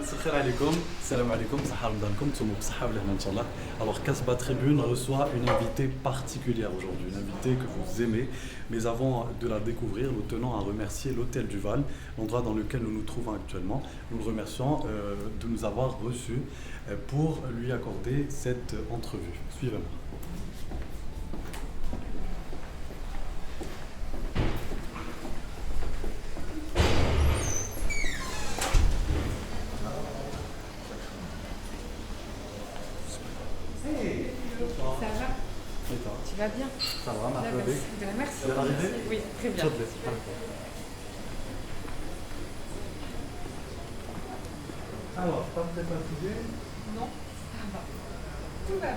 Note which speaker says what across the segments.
Speaker 1: Salam alaikum, salam alaikum, sahar mdalkoum, tsoumou b'saha w'lehna inshallah. Alors Casbah Tribune reçoit une invitée particulière aujourd'hui, une invitée que vous aimez. Mais avant de la découvrir, nous tenons à remercier l'Hôtel du Val, l'endroit dans lequel nous nous trouvons actuellement. Nous le remercions de nous avoir reçus pour lui accorder cette entrevue. Suivez-moi.
Speaker 2: Ça va?
Speaker 1: Et toi?
Speaker 2: Tu vas bien?
Speaker 1: Ça va, ma
Speaker 2: Merci. Merci.
Speaker 1: Tu viens d'arriver?
Speaker 2: Oui, très bien.
Speaker 1: Alors, pas très fatigué?
Speaker 2: Non, ça va. Tout va bien.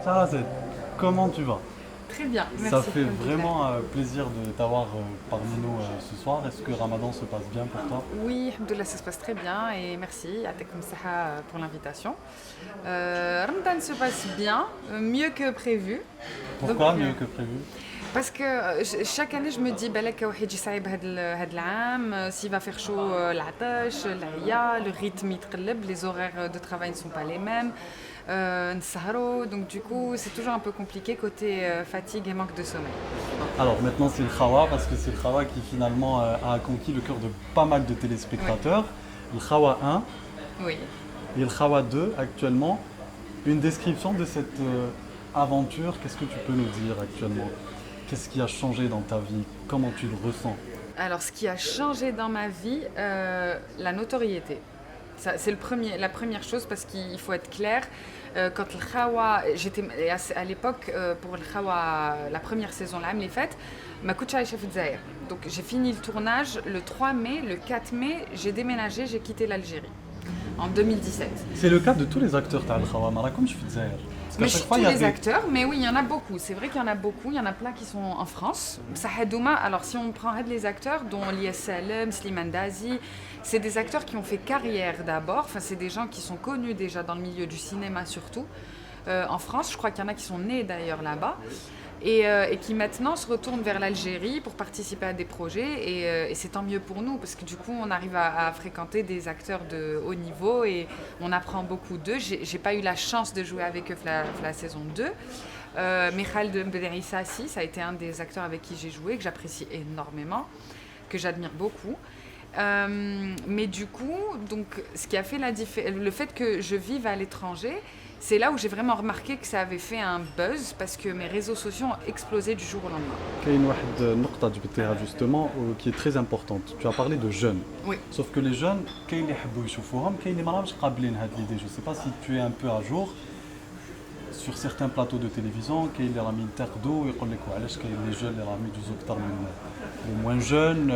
Speaker 1: Shahrazad, comment tu vas?
Speaker 2: Très bien, merci.
Speaker 1: Ça fait vraiment plaisir de t'avoir parmi nous ce soir. Est-ce que Ramadan se passe bien pour toi?
Speaker 2: Oui, alhamdoulilah, ça se passe très bien et merci Yatekoum Saha pour l'invitation. Ramadan se passe bien, mieux que prévu.
Speaker 1: Pourquoi
Speaker 2: Donc,
Speaker 1: mieux que prévu?
Speaker 2: Parce que chaque année je me dis بالك واحد يجي صعيب هاد العام s'il va faire chaud العطش العيا le rythme يتقلب les horaires de travail ne sont pas les mêmes نسهروا donc du coup c'est toujours un peu compliqué côté fatigue et manque de sommeil.
Speaker 1: Alors maintenant c'est le Khawa parce que c'est le Khawa qui finalement a conquis le cœur de pas mal de téléspectateurs. Oui. Le Khawa 1
Speaker 2: Oui.
Speaker 1: et le Khawa 2 actuellement. Une description de cette aventure, qu'est-ce que tu peux nous dire actuellement? Qu'est-ce qui a changé dans ta vie? Comment tu le ressens?
Speaker 2: Alors, ce qui a changé dans ma vie, la notoriété. C'est la première chose parce qu'il faut être clair. Quand le Khawa, à l'époque, pour le Khawa, la première saison, là, les fêtes, ma coach chef Zaire. Donc, j'ai fini le tournage le 3 mai, le 4 mai, j'ai déménagé, j'ai quitté l'Algérie en 2017.
Speaker 1: C'est le cas de tous les acteurs de Khawa, comme je fais
Speaker 2: Mais tous les acteurs, mais oui, il y en a beaucoup. C'est vrai qu'il y en a beaucoup. Il y en a plein qui sont en France. Alors, si on prend les acteurs, dont Lies Salem, Slimane Dazi, c'est des acteurs qui ont fait carrière d'abord. Enfin, c'est des gens qui sont connus déjà dans le milieu du cinéma surtout. En France, je crois qu'il y en a qui sont nés d'ailleurs là-bas. Et qui maintenant se retournent vers l'Algérie pour participer à des projets et c'est tant mieux pour nous parce que du coup on arrive à fréquenter des acteurs de haut niveau et on apprend beaucoup d'eux. J'ai pas eu la chance de jouer avec eux la saison 2. Michal de Mbederissa, si, ça a été un des acteurs avec qui j'ai joué, que j'apprécie énormément, que j'admire beaucoup. Mais du coup, donc, ce qui a fait le fait que je vive à l'étranger, c'est là où j'ai vraiment remarqué que ça avait fait un buzz parce que mes réseaux sociaux ont explosé du jour au lendemain.
Speaker 1: Il y a une نقطة جبتيها justement qui est très importante. Tu as parlé de jeunes.
Speaker 2: Oui.
Speaker 1: Sauf que les jeunes, كاين اللي يحبوا يشوفوهم, كاين اللي ما راهمش قابلين هاد l'idée. Je sais pas si tu es un peu à jour sur certains plateaux de télévision, كاين اللي راهم ينتقدوا ويقول لك علاش كاين les jeunes اللي راهم يدوزوا أكثر من les moins jeunes,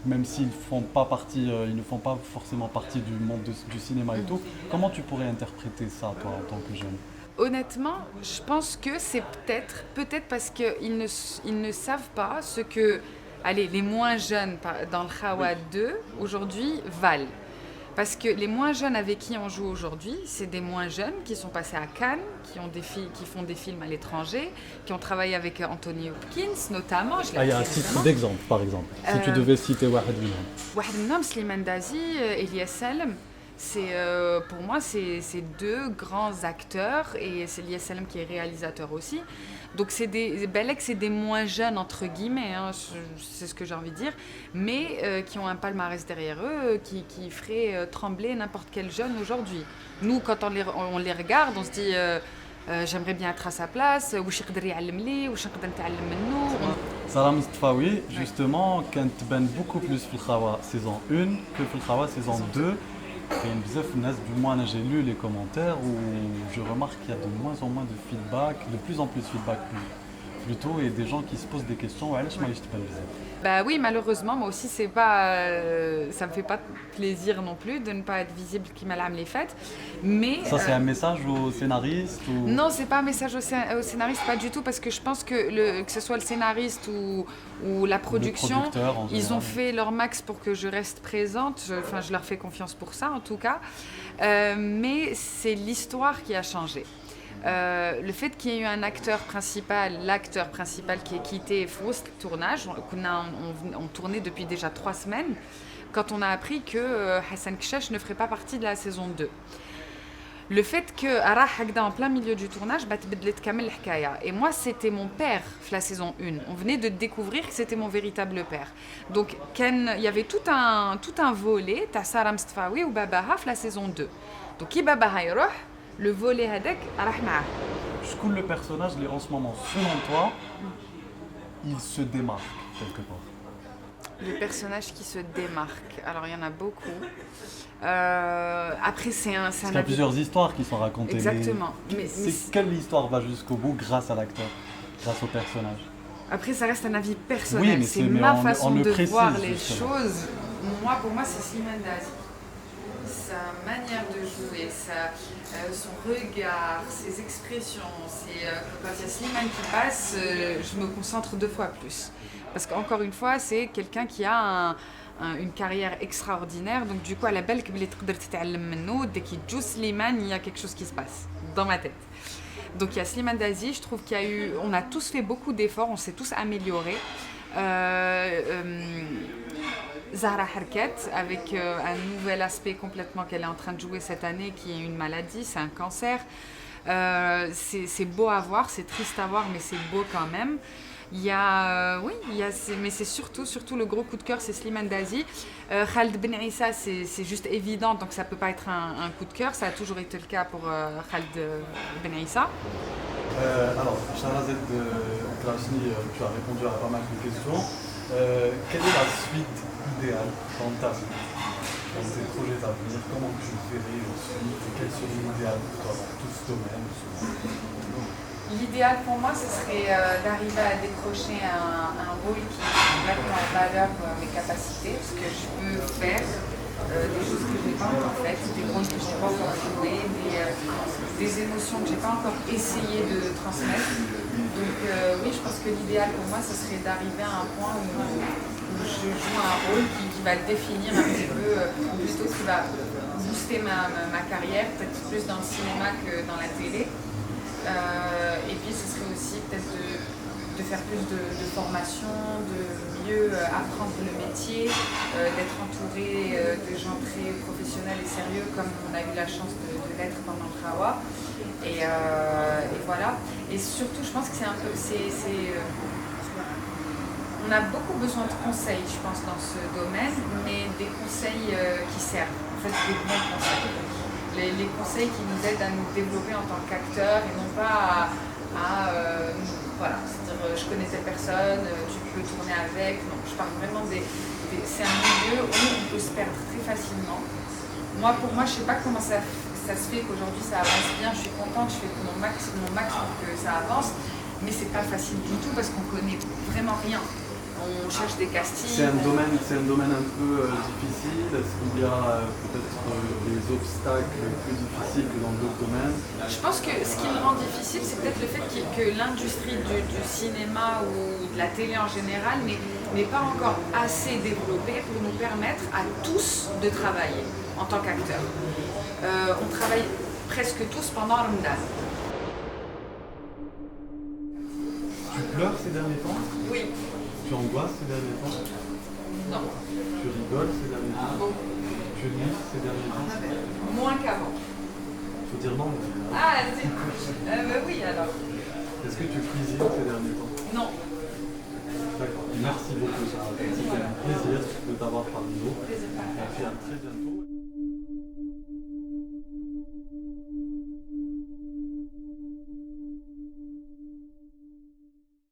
Speaker 1: même s'ils ne font pas forcément partie du monde du cinéma et tout. Comment tu pourrais interpréter ça, toi, en tant que jeune?
Speaker 2: Honnêtement, je pense que c'est peut-être parce qu'ils ne savent pas ce que les moins jeunes dans le Khawa 2 aujourd'hui valent. Parce que les moins jeunes avec qui on joue aujourd'hui, c'est des moins jeunes qui sont passés à Cannes, qui font des films à l'étranger, qui ont travaillé avec Anthony Hopkins notamment.
Speaker 1: Il y a un titre d'exemple, par exemple. Si tu devais citer Wahed Minhom.
Speaker 2: Wahed Minhom, Slimane Dazi, Elias Salem. Pour moi, c'est deux grands acteurs et c'est Elias Salem qui est réalisateur aussi. Donc c'est des moins jeunes entre guillemets, hein, c'est ce que j'ai envie de dire, mais qui ont un palmarès derrière eux qui ferait trembler n'importe quel jeune aujourd'hui. Nous, quand on les regarde, on se dit j'aimerais bien être à sa place. واش يقدر يعلم لي واش نقدر نتعلم منه.
Speaker 1: Sarah Mustfawi, justement, كانت تبان beaucoup plus في الخوا saison 1 que في الخوا saison 2. Du moins, j'ai lu les commentaires où je remarque qu'il y a de moins en moins de feedback, de plus en plus de feedback plutôt, et des gens qui se posent des questions.
Speaker 2: Bah oui, malheureusement, moi aussi, ça me fait pas plaisir non plus de ne pas être visible qui m'a les fêtes. Mais
Speaker 1: ça, c'est un message aux scénaristes ou...
Speaker 2: Non, c'est pas un message aux scénaristes, pas du tout, parce que je pense que que ce soit le scénariste ou la production, ils ont fait leur max pour que je reste présente. Je leur fais confiance pour ça, en tout cas. Mais c'est l'histoire qui a changé. Le fait qu'il y ait eu un acteur principal, l'acteur principal qui est quitté Froust le tournage, on tournait depuis déjà 3 semaines, quand on a appris que Hassan Kchash ne ferait pas partie de la saison 2. Le fait que Arah Hagda en plein milieu du tournage, et moi c'était mon père la saison 1. On venait de découvrir que c'était mon véritable père. Donc il y avait tout un volet, ta Saram Stfawi ou Babaha la saison 2. Donc qui Babaha يروح, le volet هذاك راح معاه.
Speaker 1: Je coule le personnage, en ce moment, selon toi, il se démarque quelque part.
Speaker 2: Le personnage qui se démarque. Alors, il y en a beaucoup. Après, c'est un...
Speaker 1: Parce qu'il y a plusieurs histoires qui sont racontées.
Speaker 2: Exactement.
Speaker 1: Quelle histoire va jusqu'au bout grâce à l'acteur, grâce au personnage?
Speaker 2: Après, ça reste un avis personnel.
Speaker 1: Oui, mais
Speaker 2: c'est ma façon de
Speaker 1: précise,
Speaker 2: voir les
Speaker 1: justement.
Speaker 2: choses. Pour moi, c'est Slimane Dazi. Sa manière de jouer, son regard, ses expressions. Quand il y a Slimane qui passe, je me concentre 2 fois plus. Parce qu'encore une fois, c'est quelqu'un qui a une carrière extraordinaire. Donc du coup, à la belle, dès qu'il joue Slimane, il y a quelque chose qui se passe dans ma tête. Donc il y a Slimane Dazi, je trouve on a tous fait beaucoup d'efforts, on s'est tous améliorés. Zahra Harkat, avec un nouvel aspect complètement qu'elle est en train de jouer cette année, qui est une maladie, c'est un cancer. C'est beau à voir, c'est triste à voir, mais c'est beau quand même. Mais c'est surtout le gros coup de cœur, c'est Slimane Dazi. Khaled Ben Issa, c'est juste évident, donc ça ne peut pas être un coup de cœur. Ça a toujours été le cas pour Khaled Ben Issa.
Speaker 1: Alors, Shahrazad Krasni, tu as répondu à pas mal de questions. Quelle est la suite idéale dans ta vie, dans tes projets d'avenir? Comment tu verrais ensuite et quel serait l'idéal pour toi dans tout ce domaine?
Speaker 2: L'idéal pour moi, ce serait d'arriver à décrocher un rôle qui mette en valeur mes capacités, ce que je peux faire, des choses que je n'ai pas encore faites, des rôles que je n'ai pas encore joués, des émotions que je n'ai pas encore essayé de transmettre. Donc oui, je pense que l'idéal pour moi, ce serait d'arriver à un point où je joue un rôle qui va définir un petit peu, ou plutôt qui va booster ma carrière, peut-être plus dans le cinéma que dans la télé. Et puis ce serait aussi peut-être de faire plus de formation, de mieux apprendre le métier, d'être entouré de gens très professionnels et sérieux comme on a eu la chance de l'être pendant le Trawa. Et voilà. Et surtout, je pense que on a beaucoup besoin de conseils, je pense, dans ce domaine, mais des conseils qui servent, en fait, des bons conseils. Les conseils qui nous aident à nous développer en tant qu'acteurs et non pas voilà, c'est-à-dire je connais telle personne, tu peux tourner avec. Non, je parle vraiment c'est un milieu où on peut se perdre très facilement. Pour moi, je ne sais pas comment ça se fait qu'aujourd'hui ça avance bien, je suis contente, je fais mon max pour que ça avance, mais c'est pas facile du tout parce qu'on connaît vraiment rien. On cherche des castings.
Speaker 1: C'est un domaine un peu difficile. Est-ce qu'il y a peut-être des obstacles plus difficiles que dans d'autres domaines?
Speaker 2: Je pense que ce qui me rend difficile, c'est peut-être le fait que l'industrie du cinéma ou de la télé en général n'est pas encore assez développée pour nous permettre à tous de travailler en tant qu'acteurs. On travaille presque tous pendant Ramadan.
Speaker 1: Tu pleures ces derniers temps?
Speaker 2: Oui.
Speaker 1: Tu angoisses ces derniers temps?
Speaker 2: Non.
Speaker 1: Tu rigoles ces derniers temps?
Speaker 2: Bon.
Speaker 1: Tu lis ces derniers temps?
Speaker 2: Moins qu'avant.
Speaker 1: Faut dire non.
Speaker 2: Ah, oui alors.
Speaker 1: Est-ce que tu cuisines ces derniers temps?
Speaker 2: Non.
Speaker 1: D'accord. Merci beaucoup, Sarah. C'était un plaisir de t'avoir parmi nous.
Speaker 2: Plaisir.
Speaker 1: Et puis à très bientôt.